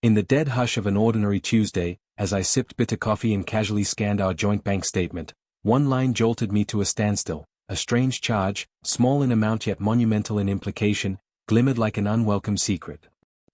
In the dead hush of an ordinary Tuesday, as I sipped bitter coffee and casually scanned our joint bank statement, one line jolted me to a standstill. A strange charge, small in amount yet monumental in implication, glimmered like an unwelcome secret.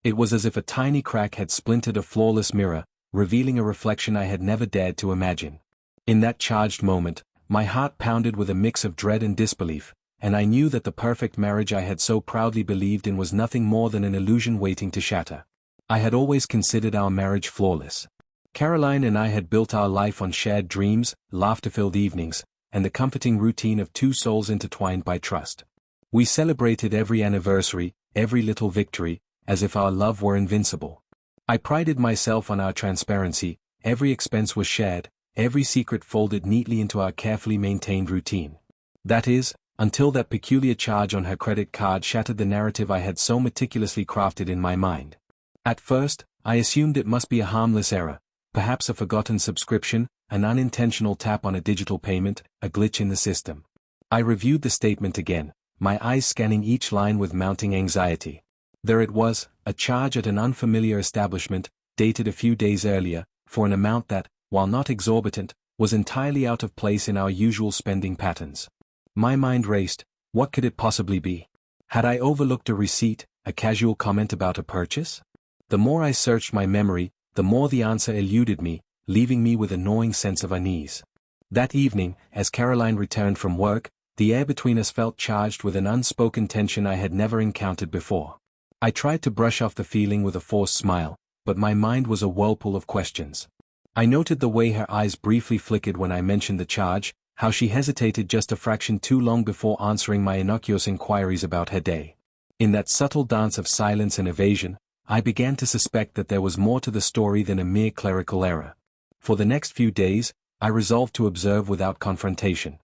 It was as if a tiny crack had splintered a flawless mirror, revealing a reflection I had never dared to imagine. In that charged moment, my heart pounded with a mix of dread and disbelief, and I knew that the perfect marriage I had so proudly believed in was nothing more than an illusion waiting to shatter. I had always considered our marriage flawless. Caroline and I had built our life on shared dreams, laughter-filled evenings, and the comforting routine of two souls intertwined by trust. We celebrated every anniversary, every little victory, as if our love were invincible. I prided myself on our transparency, every expense was shared, every secret folded neatly into our carefully maintained routine. That is, until that peculiar charge on her credit card shattered the narrative I had so meticulously crafted in my mind. At first, I assumed it must be a harmless error, perhaps a forgotten subscription, an unintentional tap on a digital payment, a glitch in the system. I reviewed the statement again, my eyes scanning each line with mounting anxiety. There it was, a charge at an unfamiliar establishment, dated a few days earlier, for an amount that, while not exorbitant, was entirely out of place in our usual spending patterns. My mind raced. What could it possibly be? Had I overlooked a receipt, a casual comment about a purchase? The more I searched my memory, the more the answer eluded me, leaving me with a gnawing sense of unease. That evening, as Caroline returned from work, the air between us felt charged with an unspoken tension I had never encountered before. I tried to brush off the feeling with a forced smile, but my mind was a whirlpool of questions. I noted the way her eyes briefly flickered when I mentioned the charge, how she hesitated just a fraction too long before answering my innocuous inquiries about her day. In that subtle dance of silence and evasion, I began to suspect that there was more to the story than a mere clerical error. For the next few days, I resolved to observe without confrontation.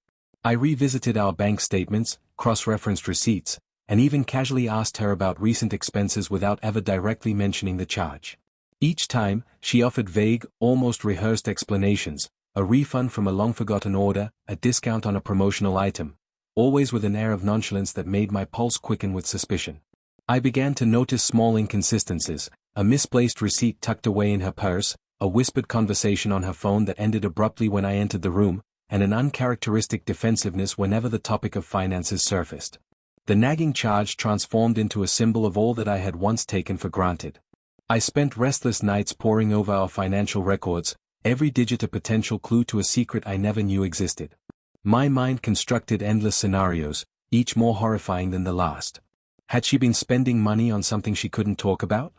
I revisited our bank statements, cross-referenced receipts, and even casually asked her about recent expenses without ever directly mentioning the charge. Each time, she offered vague, almost rehearsed explanations, a refund from a long-forgotten order, a discount on a promotional item, always with an air of nonchalance that made my pulse quicken with suspicion. I began to notice small inconsistencies, a misplaced receipt tucked away in her purse, a whispered conversation on her phone that ended abruptly when I entered the room, and an uncharacteristic defensiveness whenever the topic of finances surfaced. The nagging charge transformed into a symbol of all that I had once taken for granted. I spent restless nights poring over our financial records, every digit a potential clue to a secret I never knew existed. My mind constructed endless scenarios, each more horrifying than the last. Had she been spending money on something she couldn't talk about?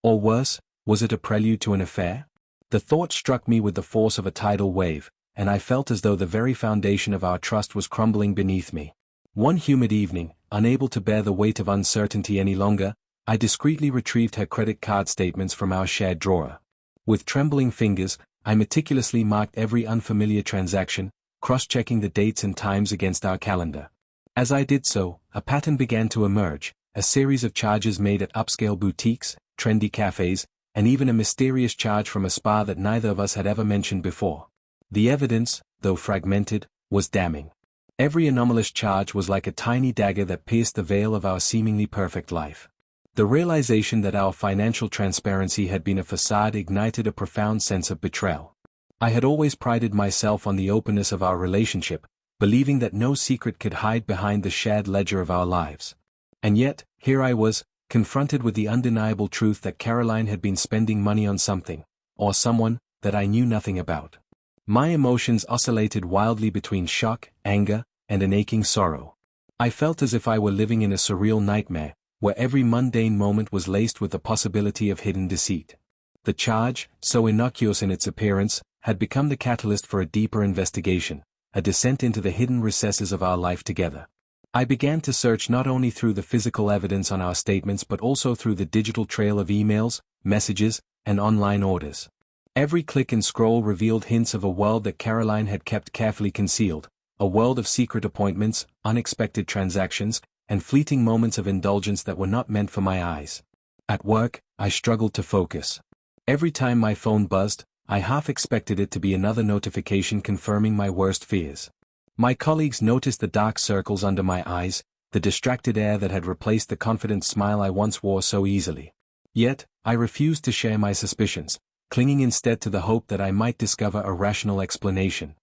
Or worse, was it a prelude to an affair? The thought struck me with the force of a tidal wave, and I felt as though the very foundation of our trust was crumbling beneath me. One humid evening, unable to bear the weight of uncertainty any longer, I discreetly retrieved her credit card statements from our shared drawer. With trembling fingers, I meticulously marked every unfamiliar transaction, cross-checking the dates and times against our calendar. As I did so, a pattern began to emerge, a series of charges made at upscale boutiques, trendy cafes, and even a mysterious charge from a spa that neither of us had ever mentioned before. The evidence, though fragmented, was damning. Every anomalous charge was like a tiny dagger that pierced the veil of our seemingly perfect life. The realization that our financial transparency had been a facade ignited a profound sense of betrayal. I had always prided myself on the openness of our relationship, believing that no secret could hide behind the shared ledger of our lives. And yet, here I was, confronted with the undeniable truth that Caroline had been spending money on something, or someone, that I knew nothing about. My emotions oscillated wildly between shock, anger, and an aching sorrow. I felt as if I were living in a surreal nightmare, where every mundane moment was laced with the possibility of hidden deceit. The charge, so innocuous in its appearance, had become the catalyst for a deeper investigation, a descent into the hidden recesses of our life together. I began to search not only through the physical evidence on our statements but also through the digital trail of emails, messages, and online orders. Every click and scroll revealed hints of a world that Caroline had kept carefully concealed, a world of secret appointments, unexpected transactions, and fleeting moments of indulgence that were not meant for my eyes. At work, I struggled to focus. Every time my phone buzzed, I half expected it to be another notification confirming my worst fears. My colleagues noticed the dark circles under my eyes, the distracted air that had replaced the confident smile I once wore so easily. Yet, I refused to share my suspicions, clinging instead to the hope that I might discover a rational explanation.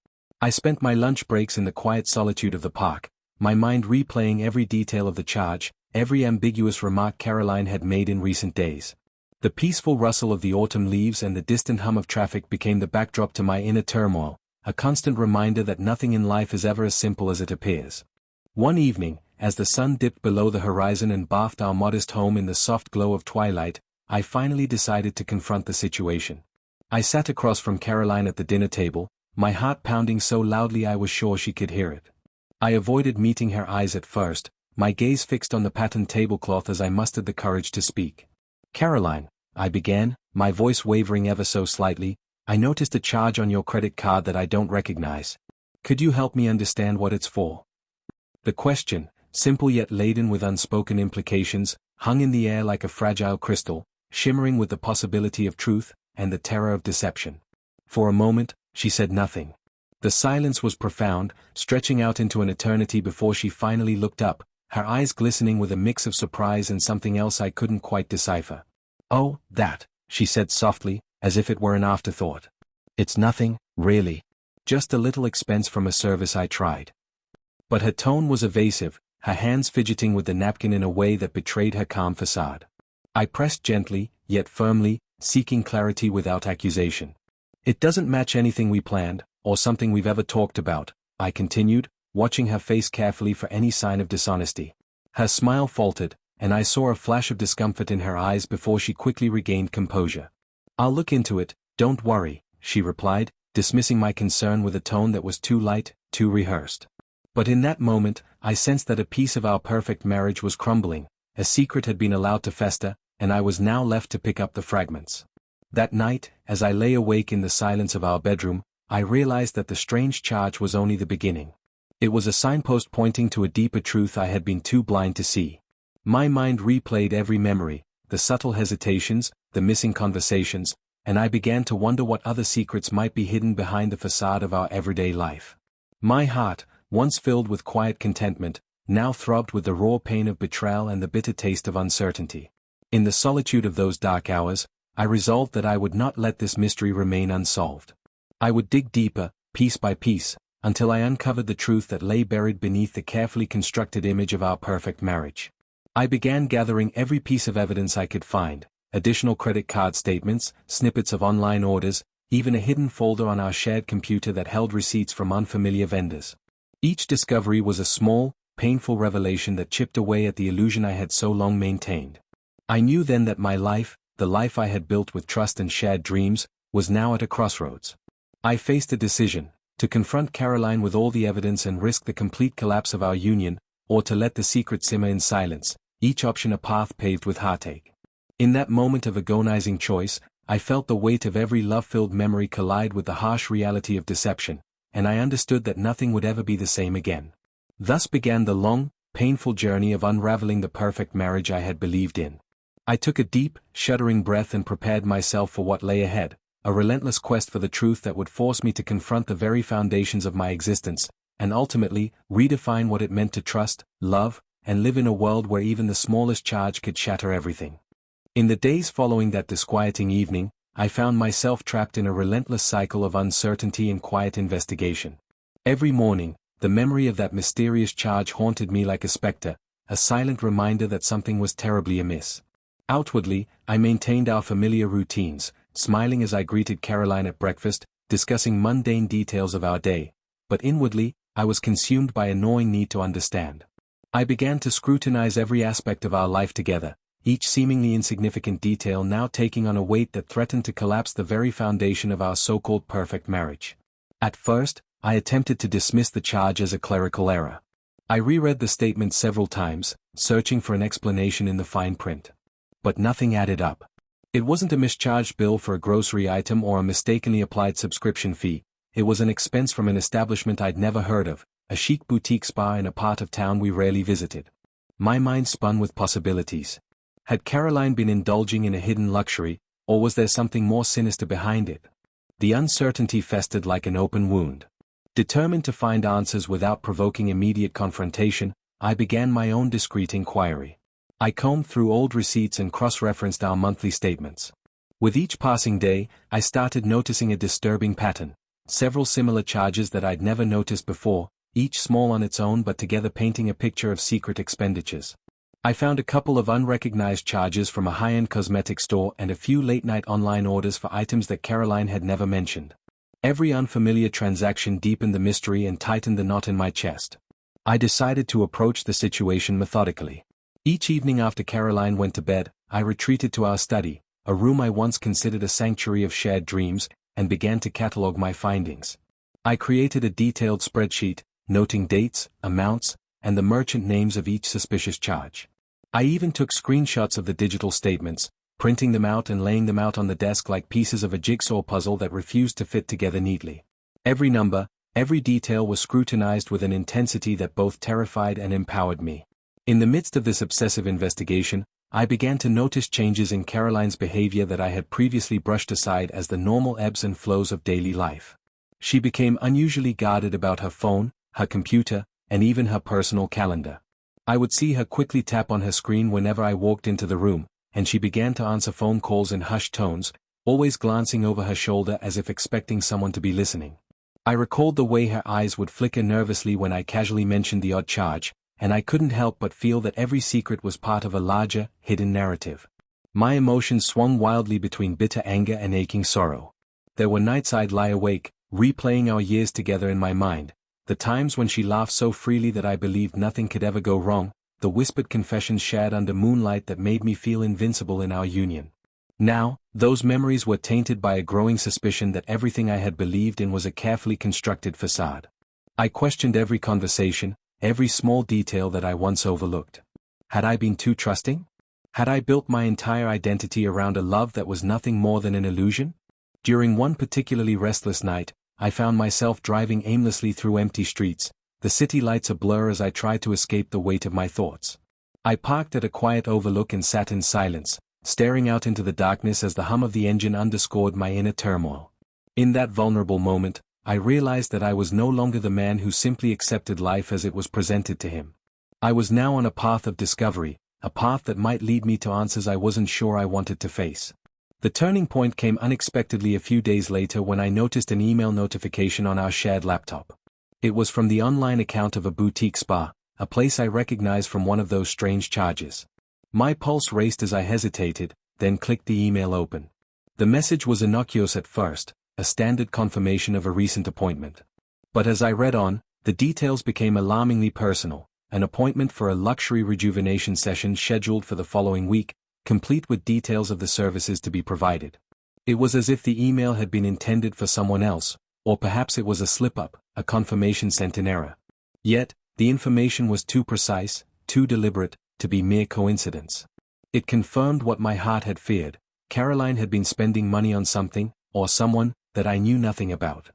I spent my lunch breaks in the quiet solitude of the park, my mind replaying every detail of the charge, every ambiguous remark Caroline had made in recent days. The peaceful rustle of the autumn leaves and the distant hum of traffic became the backdrop to my inner turmoil, a constant reminder that nothing in life is ever as simple as it appears. One evening, as the sun dipped below the horizon and bathed our modest home in the soft glow of twilight, I finally decided to confront the situation. I sat across from Caroline at the dinner table, my heart pounding so loudly I was sure she could hear it. I avoided meeting her eyes at first, my gaze fixed on the patterned tablecloth as I mustered the courage to speak. "Caroline," I began, my voice wavering ever so slightly, "I noticed a charge on your credit card that I don't recognize. Could you help me understand what it's for?" The question, simple yet laden with unspoken implications, hung in the air like a fragile crystal, shimmering with the possibility of truth and the terror of deception. For a moment, she said nothing. The silence was profound, stretching out into an eternity before she finally looked up, her eyes glistening with a mix of surprise and something else I couldn't quite decipher. "Oh, that," she said softly, as if it were an afterthought. "It's nothing, really. Just a little expense from a service I tried." But her tone was evasive, her hands fidgeting with the napkin in a way that betrayed her calm facade. I pressed gently, yet firmly, seeking clarity without accusation. "It doesn't match anything we planned, or something we've ever talked about," I continued, watching her face carefully for any sign of dishonesty. Her smile faltered, and I saw a flash of discomfort in her eyes before she quickly regained composure. "I'll look into it, don't worry," she replied, dismissing my concern with a tone that was too light, too rehearsed. But in that moment, I sensed that a piece of our perfect marriage was crumbling, a secret had been allowed to fester, and I was now left to pick up the fragments. That night, as I lay awake in the silence of our bedroom, I realized that the strange charge was only the beginning. It was a signpost pointing to a deeper truth I had been too blind to see. My mind replayed every memory, the subtle hesitations, the missing conversations, and I began to wonder what other secrets might be hidden behind the facade of our everyday life. My heart, once filled with quiet contentment, now throbbed with the raw pain of betrayal and the bitter taste of uncertainty. In the solitude of those dark hours, I resolved that I would not let this mystery remain unsolved. I would dig deeper, piece by piece, until I uncovered the truth that lay buried beneath the carefully constructed image of our perfect marriage. I began gathering every piece of evidence I could find, additional credit card statements, snippets of online orders, even a hidden folder on our shared computer that held receipts from unfamiliar vendors. Each discovery was a small, painful revelation that chipped away at the illusion I had so long maintained. I knew then that my life, the life I had built with trust and shared dreams, was now at a crossroads. I faced a decision: to confront Caroline with all the evidence and risk the complete collapse of our union, or to let the secret simmer in silence, each option a path paved with heartache. In that moment of agonizing choice, I felt the weight of every love-filled memory collide with the harsh reality of deception, and I understood that nothing would ever be the same again. Thus began the long, painful journey of unraveling the perfect marriage I had believed in. I took a deep, shuddering breath and prepared myself for what lay ahead, a relentless quest for the truth that would force me to confront the very foundations of my existence, and ultimately, redefine what it meant to trust, love, and live in a world where even the smallest charge could shatter everything. In the days following that disquieting evening, I found myself trapped in a relentless cycle of uncertainty and quiet investigation. Every morning, the memory of that mysterious charge haunted me like a specter, a silent reminder that something was terribly amiss. Outwardly, I maintained our familiar routines, smiling as I greeted Caroline at breakfast, discussing mundane details of our day, but inwardly, I was consumed by a gnawing need to understand. I began to scrutinize every aspect of our life together, each seemingly insignificant detail now taking on a weight that threatened to collapse the very foundation of our so-called perfect marriage. At first, I attempted to dismiss the charge as a clerical error. I reread the statement several times, searching for an explanation in the fine print. But nothing added up. It wasn't a mischarged bill for a grocery item or a mistakenly applied subscription fee, it was an expense from an establishment I'd never heard of, a chic boutique spa in a part of town we rarely visited. My mind spun with possibilities. Had Caroline been indulging in a hidden luxury, or was there something more sinister behind it? The uncertainty festered like an open wound. Determined to find answers without provoking immediate confrontation, I began my own discreet inquiry. I combed through old receipts and cross-referenced our monthly statements. With each passing day, I started noticing a disturbing pattern. Several similar charges that I'd never noticed before, each small on its own but together painting a picture of secret expenditures. I found a couple of unrecognized charges from a high-end cosmetic store and a few late-night online orders for items that Caroline had never mentioned. Every unfamiliar transaction deepened the mystery and tightened the knot in my chest. I decided to approach the situation methodically. Each evening after Caroline went to bed, I retreated to our study, a room I once considered a sanctuary of shared dreams, and began to catalog my findings. I created a detailed spreadsheet, noting dates, amounts, and the merchant names of each suspicious charge. I even took screenshots of the digital statements, printing them out and laying them out on the desk like pieces of a jigsaw puzzle that refused to fit together neatly. Every number, every detail was scrutinized with an intensity that both terrified and empowered me. In the midst of this obsessive investigation, I began to notice changes in Caroline's behavior that I had previously brushed aside as the normal ebbs and flows of daily life. She became unusually guarded about her phone, her computer, and even her personal calendar. I would see her quickly tap on her screen whenever I walked into the room, and she began to answer phone calls in hushed tones, always glancing over her shoulder as if expecting someone to be listening. I recalled the way her eyes would flicker nervously when I casually mentioned the odd charge, and I couldn't help but feel that every secret was part of a larger, hidden narrative. My emotions swung wildly between bitter anger and aching sorrow. There were nights I'd lie awake, replaying our years together in my mind, the times when she laughed so freely that I believed nothing could ever go wrong, the whispered confessions shared under moonlight that made me feel invincible in our union. Now, those memories were tainted by a growing suspicion that everything I had believed in was a carefully constructed facade. I questioned every conversation, every small detail that I once overlooked. Had I been too trusting? Had I built my entire identity around a love that was nothing more than an illusion? During one particularly restless night, I found myself driving aimlessly through empty streets, the city lights a blur as I tried to escape the weight of my thoughts. I parked at a quiet overlook and sat in silence, staring out into the darkness as the hum of the engine underscored my inner turmoil. In that vulnerable moment, I realized that I was no longer the man who simply accepted life as it was presented to him. I was now on a path of discovery, a path that might lead me to answers I wasn't sure I wanted to face. The turning point came unexpectedly a few days later when I noticed an email notification on our shared laptop. It was from the online account of a boutique spa, a place I recognized from one of those strange charges. My pulse raced as I hesitated, then clicked the email open. The message was innocuous at first, a standard confirmation of a recent appointment. But as I read on, the details became alarmingly personal, an appointment for a luxury rejuvenation session scheduled for the following week, complete with details of the services to be provided. It was as if the email had been intended for someone else, or perhaps it was a slip-up, a confirmation sent in error. Yet, the information was too precise, too deliberate, to be mere coincidence. It confirmed what my heart had feared. Caroline had been spending money on something, or someone, that I knew nothing about.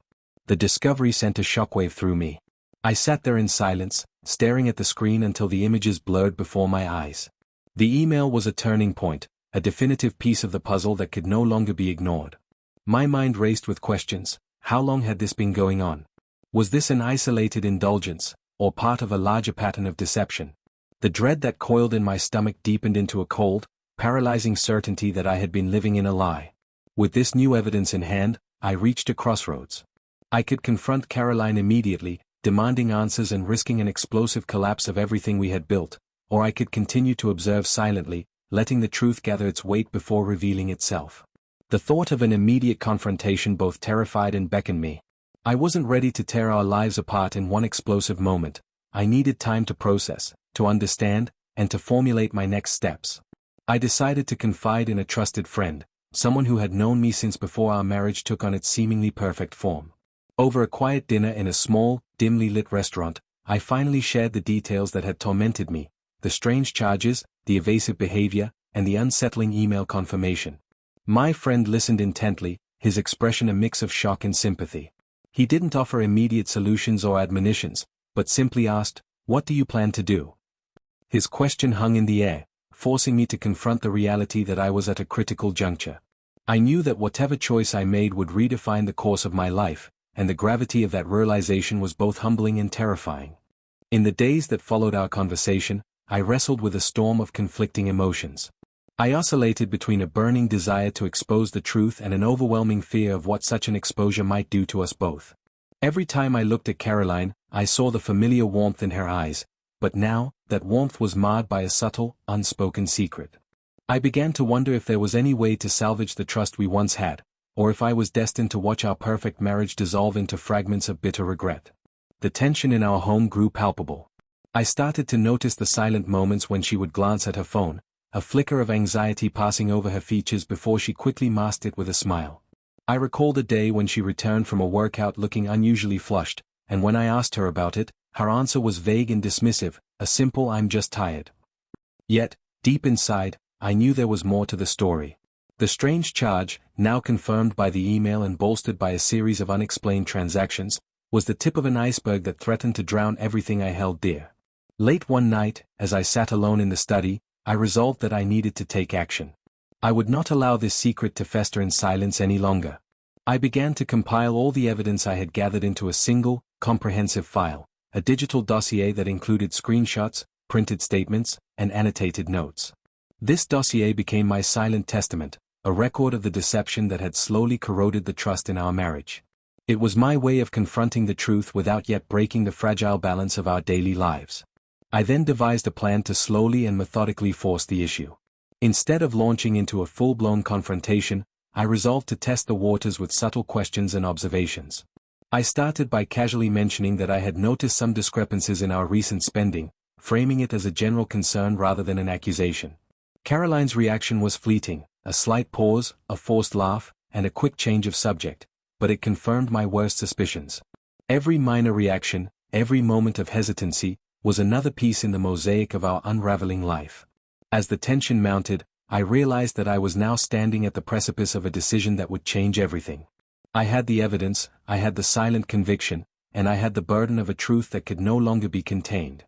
The discovery sent a shockwave through me. I sat there in silence, staring at the screen until the images blurred before my eyes. The email was a turning point, a definitive piece of the puzzle that could no longer be ignored. My mind raced with questions. How long had this been going on? Was this an isolated indulgence, or part of a larger pattern of deception? The dread that coiled in my stomach deepened into a cold, paralyzing certainty that I had been living in a lie. With this new evidence in hand, I reached a crossroads. I could confront Caroline immediately, demanding answers and risking an explosive collapse of everything we had built, or I could continue to observe silently, letting the truth gather its weight before revealing itself. The thought of an immediate confrontation both terrified and beckoned me. I wasn't ready to tear our lives apart in one explosive moment. I needed time to process, to understand, and to formulate my next steps. I decided to confide in a trusted friend, someone who had known me since before our marriage took on its seemingly perfect form. Over a quiet dinner in a small, dimly lit restaurant, I finally shared the details that had tormented me, the strange charges, the evasive behavior, and the unsettling email confirmation. My friend listened intently, his expression a mix of shock and sympathy. He didn't offer immediate solutions or admonitions, but simply asked, "What do you plan to do?" His question hung in the air, forcing me to confront the reality that I was at a critical juncture. I knew that whatever choice I made would redefine the course of my life, and the gravity of that realization was both humbling and terrifying. In the days that followed our conversation, I wrestled with a storm of conflicting emotions. I oscillated between a burning desire to expose the truth and an overwhelming fear of what such an exposure might do to us both. Every time I looked at Caroline, I saw the familiar warmth in her eyes, but now, that warmth was marred by a subtle, unspoken secret. I began to wonder if there was any way to salvage the trust we once had, or if I was destined to watch our perfect marriage dissolve into fragments of bitter regret. The tension in our home grew palpable. I started to notice the silent moments when she would glance at her phone, a flicker of anxiety passing over her features before she quickly masked it with a smile. I recalled a day when she returned from a workout looking unusually flushed, and when I asked her about it, her answer was vague and dismissive, a simple "I'm just tired." Yet, deep inside, I knew there was more to the story. The strange charge, now confirmed by the email and bolstered by a series of unexplained transactions, was the tip of an iceberg that threatened to drown everything I held dear. Late one night, as I sat alone in the study, I resolved that I needed to take action. I would not allow this secret to fester in silence any longer. I began to compile all the evidence I had gathered into a single, comprehensive file, a digital dossier that included screenshots, printed statements, and annotated notes. This dossier became my silent testament, a record of the deception that had slowly corroded the trust in our marriage. It was my way of confronting the truth without yet breaking the fragile balance of our daily lives. I then devised a plan to slowly and methodically force the issue. Instead of launching into a full-blown confrontation, I resolved to test the waters with subtle questions and observations. I started by casually mentioning that I had noticed some discrepancies in our recent spending, framing it as a general concern rather than an accusation. Caroline's reaction was fleeting, a slight pause, a forced laugh, and a quick change of subject, but it confirmed my worst suspicions. Every minor reaction, every moment of hesitancy, was another piece in the mosaic of our unraveling life. As the tension mounted, I realized that I was now standing at the precipice of a decision that would change everything. I had the evidence, I had the silent conviction, and I had the burden of a truth that could no longer be contained.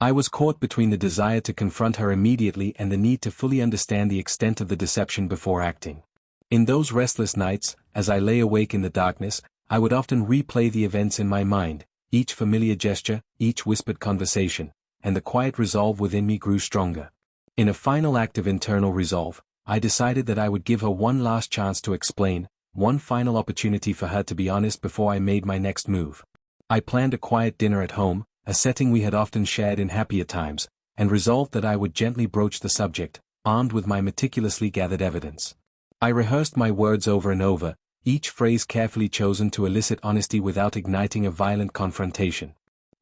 I was caught between the desire to confront her immediately and the need to fully understand the extent of the deception before acting. In those restless nights, as I lay awake in the darkness, I would often replay the events in my mind, each familiar gesture, each whispered conversation, and the quiet resolve within me grew stronger. In a final act of internal resolve, I decided that I would give her one last chance to explain, one final opportunity for her to be honest before I made my next move. I planned a quiet dinner at home, a setting we had often shared in happier times, and resolved that I would gently broach the subject, armed with my meticulously gathered evidence. I rehearsed my words over and over, each phrase carefully chosen to elicit honesty without igniting a violent confrontation.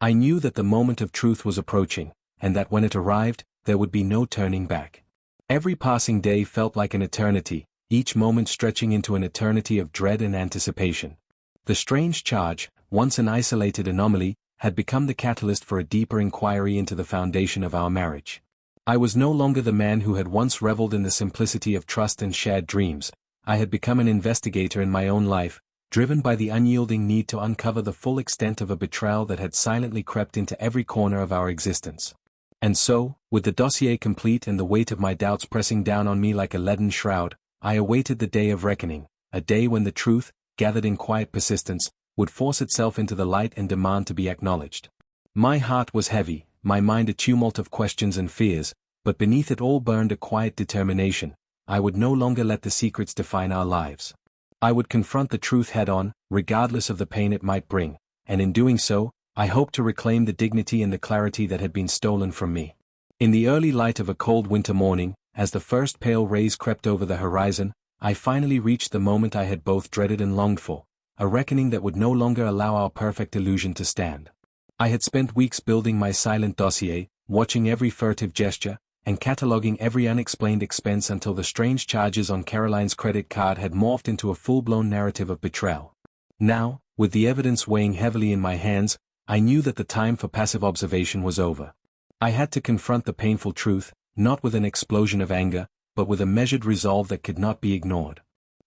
I knew that the moment of truth was approaching, and that when it arrived, there would be no turning back. Every passing day felt like an eternity, each moment stretching into an eternity of dread and anticipation. The strange charge, once an isolated anomaly, had become the catalyst for a deeper inquiry into the foundation of our marriage. I was no longer the man who had once reveled in the simplicity of trust and shared dreams. I had become an investigator in my own life, driven by the unyielding need to uncover the full extent of a betrayal that had silently crept into every corner of our existence. And so, with the dossier complete and the weight of my doubts pressing down on me like a leaden shroud, I awaited the day of reckoning, a day when the truth, gathered in quiet persistence, would force itself into the light and demand to be acknowledged. My heart was heavy, my mind a tumult of questions and fears, but beneath it all burned a quiet determination. I would no longer let the secrets define our lives. I would confront the truth head-on, regardless of the pain it might bring, and in doing so, I hoped to reclaim the dignity and the clarity that had been stolen from me. In the early light of a cold winter morning, as the first pale rays crept over the horizon, I finally reached the moment I had both dreaded and longed for, a reckoning that would no longer allow our perfect illusion to stand. I had spent weeks building my silent dossier, watching every furtive gesture, and cataloging every unexplained expense until the strange charges on Caroline's credit card had morphed into a full-blown narrative of betrayal. Now, with the evidence weighing heavily in my hands, I knew that the time for passive observation was over. I had to confront the painful truth, not with an explosion of anger, but with a measured resolve that could not be ignored.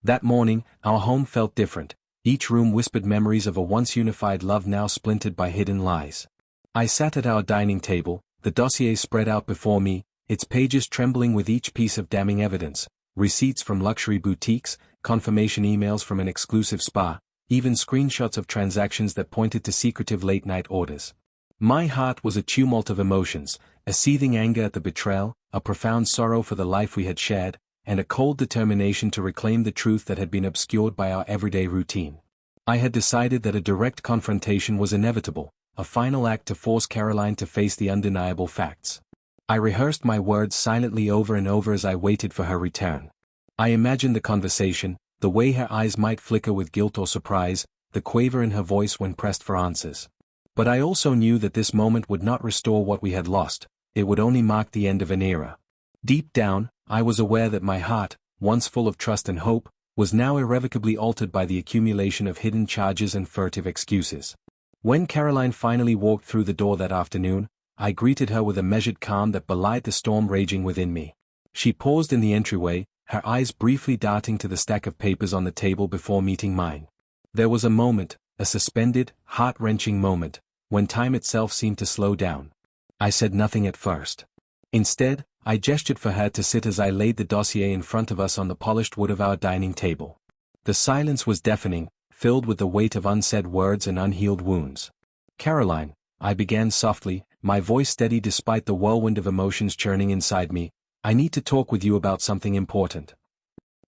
That morning, our home felt different. Each room whispered memories of a once unified love now splintered by hidden lies. I sat at our dining table, the dossier spread out before me, its pages trembling with each piece of damning evidence, receipts from luxury boutiques, confirmation emails from an exclusive spa, even screenshots of transactions that pointed to secretive late-night orders. My heart was a tumult of emotions, a seething anger at the betrayal, a profound sorrow for the life we had shared, and a cold determination to reclaim the truth that had been obscured by our everyday routine. I had decided that a direct confrontation was inevitable, a final act to force Caroline to face the undeniable facts. I rehearsed my words silently over and over as I waited for her return. I imagined the conversation, the way her eyes might flicker with guilt or surprise, the quaver in her voice when pressed for answers. But I also knew that this moment would not restore what we had lost, it would only mark the end of an era. Deep down, I was aware that my heart, once full of trust and hope, was now irrevocably altered by the accumulation of hidden charges and furtive excuses. When Caroline finally walked through the door that afternoon, I greeted her with a measured calm that belied the storm raging within me. She paused in the entryway, her eyes briefly darting to the stack of papers on the table before meeting mine. There was a moment, a suspended, heart-wrenching moment, when time itself seemed to slow down. I said nothing at first. Instead, I gestured for her to sit as I laid the dossier in front of us on the polished wood of our dining table. The silence was deafening, filled with the weight of unsaid words and unhealed wounds. "Caroline," I began softly, my voice steady despite the whirlwind of emotions churning inside me, "I need to talk with you about something important."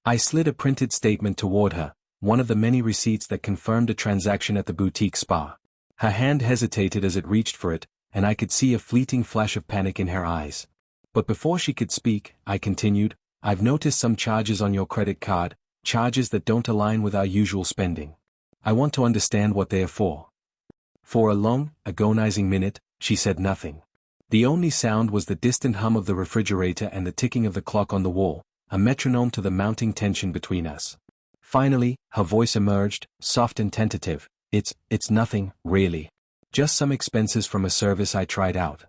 I slid a printed statement toward her, one of the many receipts that confirmed a transaction at the boutique spa. Her hand hesitated as it reached for it, and I could see a fleeting flash of panic in her eyes. But before she could speak, I continued, "I've noticed some charges on your credit card, charges that don't align with our usual spending. I want to understand what they are for." For a long, agonizing minute, she said nothing. The only sound was the distant hum of the refrigerator and the ticking of the clock on the wall, a metronome to the mounting tension between us. Finally, her voice emerged, soft and tentative. It's nothing, really. Just some expenses from a service I tried out."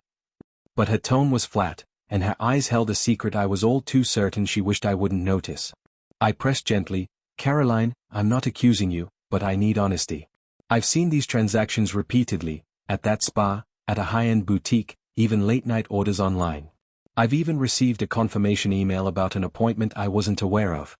But her tone was flat, and her eyes held a secret I was all too certain she wished I wouldn't notice. I pressed gently, "Caroline, I'm not accusing you, but I need honesty. I've seen these transactions repeatedly, at that spa, at a high-end boutique, even late-night orders online. I've even received a confirmation email about an appointment I wasn't aware of."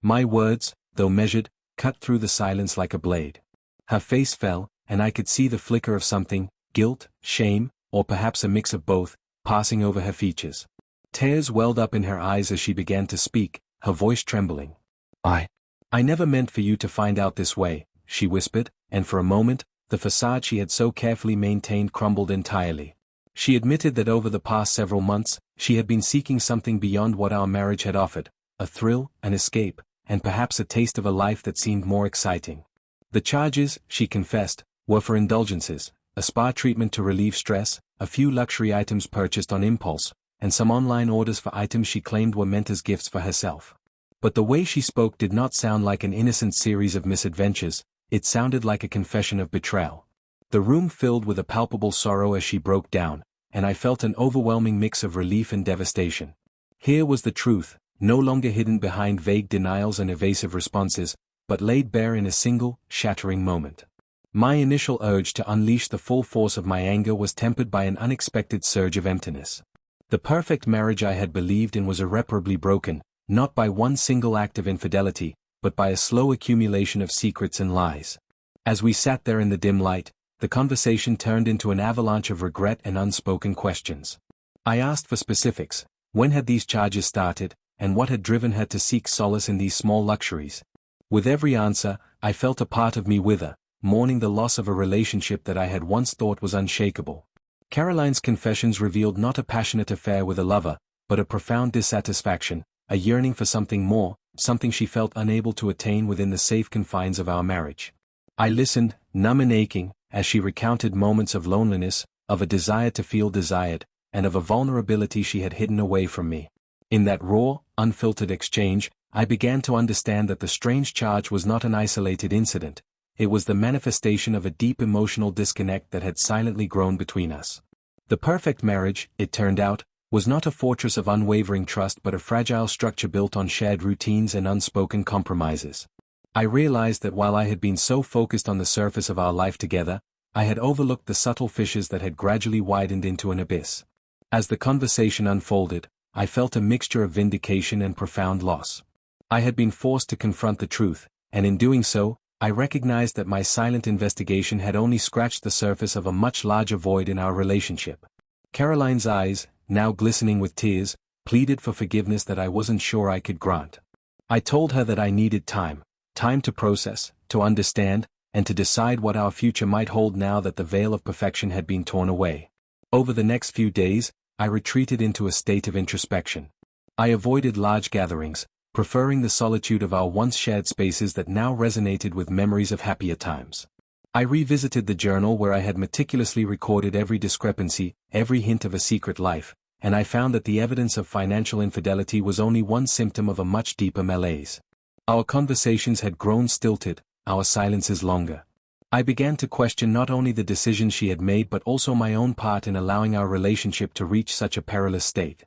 My words, though measured, cut through the silence like a blade. Her face fell, and I could see the flicker of something, guilt, shame, or perhaps a mix of both, passing over her features. Tears welled up in her eyes as she began to speak, her voice trembling. I never meant for you to find out this way," she whispered, and for a moment, the facade she had so carefully maintained crumbled entirely. She admitted that over the past several months, she had been seeking something beyond what our marriage had offered, a thrill, an escape, and perhaps a taste of a life that seemed more exciting. The charges, she confessed, were for indulgences, a spa treatment to relieve stress, a few luxury items purchased on impulse, and some online orders for items she claimed were meant as gifts for herself. But the way she spoke did not sound like an innocent series of misadventures, it sounded like a confession of betrayal. The room filled with a palpable sorrow as she broke down, and I felt an overwhelming mix of relief and devastation. Here was the truth, no longer hidden behind vague denials and evasive responses, but laid bare in a single, shattering moment. My initial urge to unleash the full force of my anger was tempered by an unexpected surge of emptiness. The perfect marriage I had believed in was irreparably broken, not by one single act of infidelity, but by a slow accumulation of secrets and lies. As we sat there in the dim light, the conversation turned into an avalanche of regret and unspoken questions. I asked for specifics: when had these charges started, and what had driven her to seek solace in these small luxuries? With every answer, I felt a part of me wither, mourning the loss of a relationship that I had once thought was unshakable. Caroline's confessions revealed not a passionate affair with a lover, but a profound dissatisfaction, a yearning for something more, something she felt unable to attain within the safe confines of our marriage. I listened, numb and aching, as she recounted moments of loneliness, of a desire to feel desired, and of a vulnerability she had hidden away from me. In that raw, unfiltered exchange, I began to understand that the strange charge was not an isolated incident. It was the manifestation of a deep emotional disconnect that had silently grown between us. The perfect marriage, it turned out, was not a fortress of unwavering trust but a fragile structure built on shared routines and unspoken compromises. I realized that while I had been so focused on the surface of our life together, I had overlooked the subtle fissures that had gradually widened into an abyss. As the conversation unfolded, I felt a mixture of vindication and profound loss. I had been forced to confront the truth, and in doing so, I recognized that my silent investigation had only scratched the surface of a much larger void in our relationship. Caroline's eyes, now glistening with tears, pleaded for forgiveness that I wasn't sure I could grant. I told her that I needed time to process, to understand, and to decide what our future might hold now that the veil of perfection had been torn away. Over the next few days, I retreated into a state of introspection. I avoided large gatherings, preferring the solitude of our once shared spaces that now resonated with memories of happier times. I revisited the journal where I had meticulously recorded every discrepancy, every hint of a secret life, and I found that the evidence of financial infidelity was only one symptom of a much deeper malaise. Our conversations had grown stilted, our silences longer. I began to question not only the decisions she had made but also my own part in allowing our relationship to reach such a perilous state.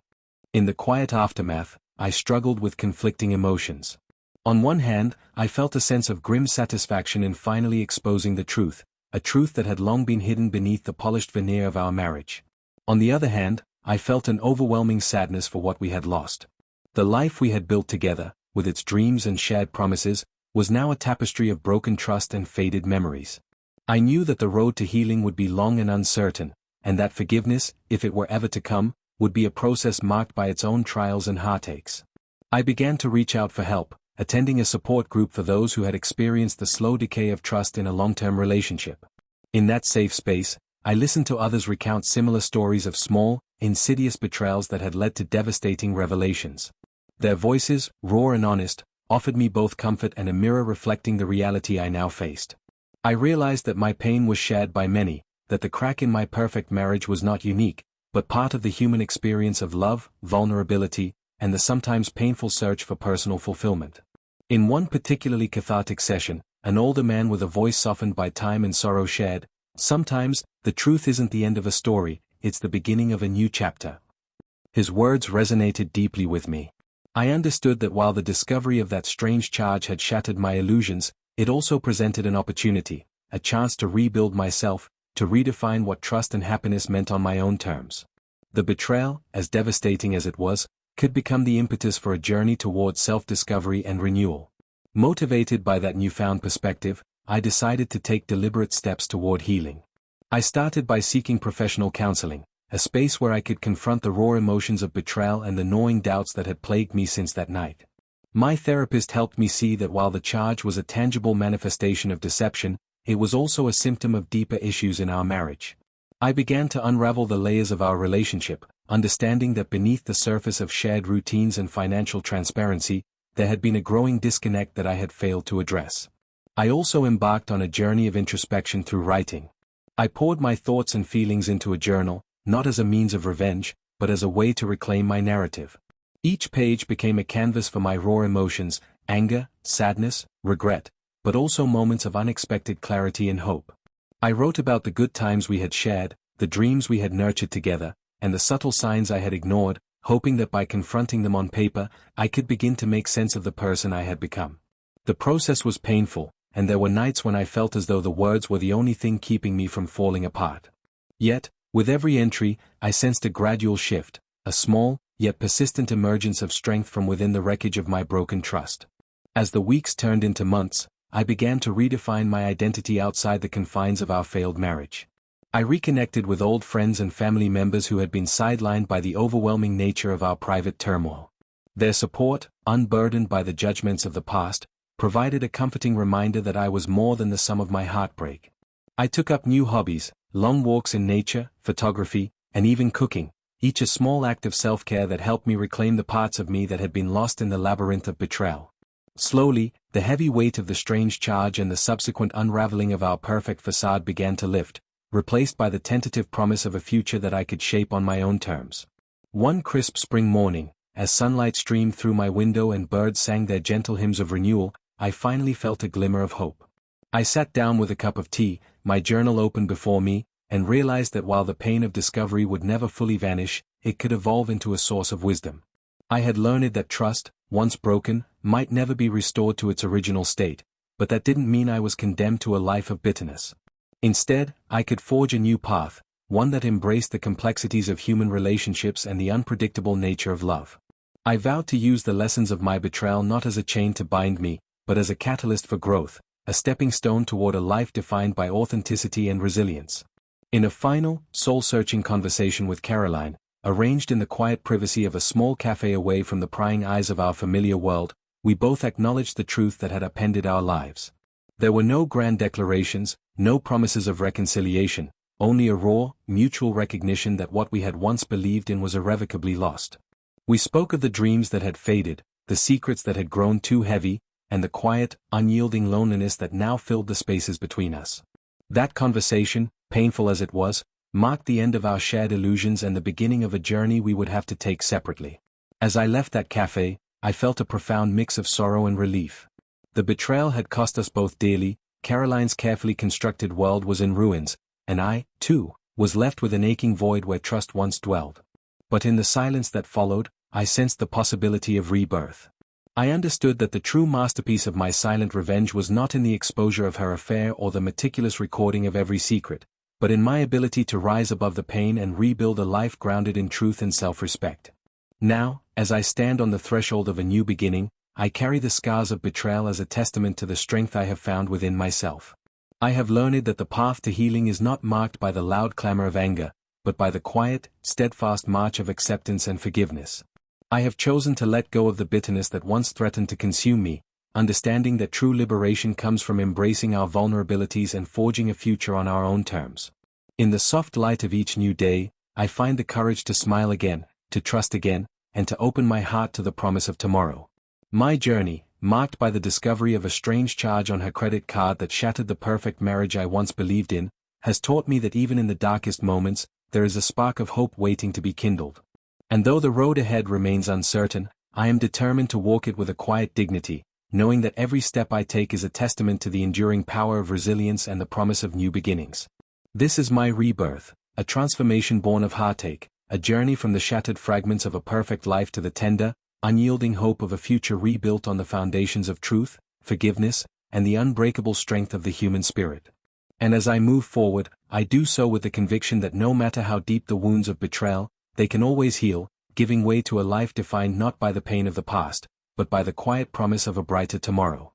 In the quiet aftermath, I struggled with conflicting emotions. On one hand, I felt a sense of grim satisfaction in finally exposing the truth, a truth that had long been hidden beneath the polished veneer of our marriage. On the other hand, I felt an overwhelming sadness for what we had lost. The life we had built together, with its dreams and shared promises, was now a tapestry of broken trust and faded memories. I knew that the road to healing would be long and uncertain, and that forgiveness, if it were ever to come, would be a process marked by its own trials and heartaches. I began to reach out for help, attending a support group for those who had experienced the slow decay of trust in a long-term relationship. In that safe space, I listened to others recount similar stories of small, insidious betrayals that had led to devastating revelations. Their voices, raw and honest, offered me both comfort and a mirror reflecting the reality I now faced. I realized that my pain was shared by many, that the crack in my perfect marriage was not unique, but part of the human experience of love, vulnerability, and the sometimes painful search for personal fulfillment. In one particularly cathartic session, an older man with a voice softened by time and sorrow shared, "Sometimes, the truth isn't the end of a story, it's the beginning of a new chapter." His words resonated deeply with me. I understood that while the discovery of that strange charge had shattered my illusions, it also presented an opportunity, a chance to rebuild myself, to redefine what trust and happiness meant on my own terms. The betrayal, as devastating as it was, could become the impetus for a journey towards self-discovery and renewal. Motivated by that newfound perspective, I decided to take deliberate steps toward healing. I started by seeking professional counseling, a space where I could confront the raw emotions of betrayal and the gnawing doubts that had plagued me since that night. My therapist helped me see that while the charge was a tangible manifestation of deception, it was also a symptom of deeper issues in our marriage. I began to unravel the layers of our relationship, understanding that beneath the surface of shared routines and financial transparency, there had been a growing disconnect that I had failed to address. I also embarked on a journey of introspection through writing. I poured my thoughts and feelings into a journal, not as a means of revenge, but as a way to reclaim my narrative. Each page became a canvas for my raw emotions, anger, sadness, regret, but also moments of unexpected clarity and hope. I wrote about the good times we had shared, the dreams we had nurtured together, and the subtle signs I had ignored, hoping that by confronting them on paper, I could begin to make sense of the person I had become. The process was painful, and there were nights when I felt as though the words were the only thing keeping me from falling apart. Yet, with every entry, I sensed a gradual shift, a small, yet persistent emergence of strength from within the wreckage of my broken trust. As the weeks turned into months, I began to redefine my identity outside the confines of our failed marriage. I reconnected with old friends and family members who had been sidelined by the overwhelming nature of our private turmoil. Their support, unburdened by the judgments of the past, provided a comforting reminder that I was more than the sum of my heartbreak. I took up new hobbies, long walks in nature, photography, and even cooking, each a small act of self-care that helped me reclaim the parts of me that had been lost in the labyrinth of betrayal. Slowly, the heavy weight of the strange charge and the subsequent unraveling of our perfect facade began to lift, replaced by the tentative promise of a future that I could shape on my own terms. One crisp spring morning, as sunlight streamed through my window and birds sang their gentle hymns of renewal, I finally felt a glimmer of hope. I sat down with a cup of tea, my journal open before me, and realized that while the pain of discovery would never fully vanish, it could evolve into a source of wisdom. I had learned that trust, once broken, might never be restored to its original state, but that didn't mean I was condemned to a life of bitterness. Instead, I could forge a new path, one that embraced the complexities of human relationships and the unpredictable nature of love. I vowed to use the lessons of my betrayal not as a chain to bind me, but as a catalyst for growth, a stepping stone toward a life defined by authenticity and resilience. In a final, soul-searching conversation with Caroline, arranged in the quiet privacy of a small cafe away from the prying eyes of our familiar world, we both acknowledged the truth that had upended our lives. There were no grand declarations, no promises of reconciliation, only a raw, mutual recognition that what we had once believed in was irrevocably lost. We spoke of the dreams that had faded, the secrets that had grown too heavy, and the quiet, unyielding loneliness that now filled the spaces between us. That conversation, painful as it was, marked the end of our shared illusions and the beginning of a journey we would have to take separately. As I left that cafe, I felt a profound mix of sorrow and relief. The betrayal had cost us both dearly, Caroline's carefully constructed world was in ruins, and I, too, was left with an aching void where trust once dwelled. But in the silence that followed, I sensed the possibility of rebirth. I understood that the true masterpiece of my silent revenge was not in the exposure of her affair or the meticulous recording of every secret, but in my ability to rise above the pain and rebuild a life grounded in truth and self-respect. Now, as I stand on the threshold of a new beginning, I carry the scars of betrayal as a testament to the strength I have found within myself. I have learned that the path to healing is not marked by the loud clamor of anger, but by the quiet, steadfast march of acceptance and forgiveness. I have chosen to let go of the bitterness that once threatened to consume me, understanding that true liberation comes from embracing our vulnerabilities and forging a future on our own terms. In the soft light of each new day, I find the courage to smile again, to trust again, and to open my heart to the promise of tomorrow. My journey, marked by the discovery of a strange charge on her credit card that shattered the perfect marriage I once believed in, has taught me that even in the darkest moments, there is a spark of hope waiting to be kindled. And though the road ahead remains uncertain, I am determined to walk it with a quiet dignity, knowing that every step I take is a testament to the enduring power of resilience and the promise of new beginnings. This is my rebirth, a transformation born of heartache, a journey from the shattered fragments of a perfect life to the tender, unyielding hope of a future rebuilt on the foundations of truth, forgiveness, and the unbreakable strength of the human spirit. And as I move forward, I do so with the conviction that no matter how deep the wounds of betrayal, they can always heal, giving way to a life defined not by the pain of the past, but by the quiet promise of a brighter tomorrow.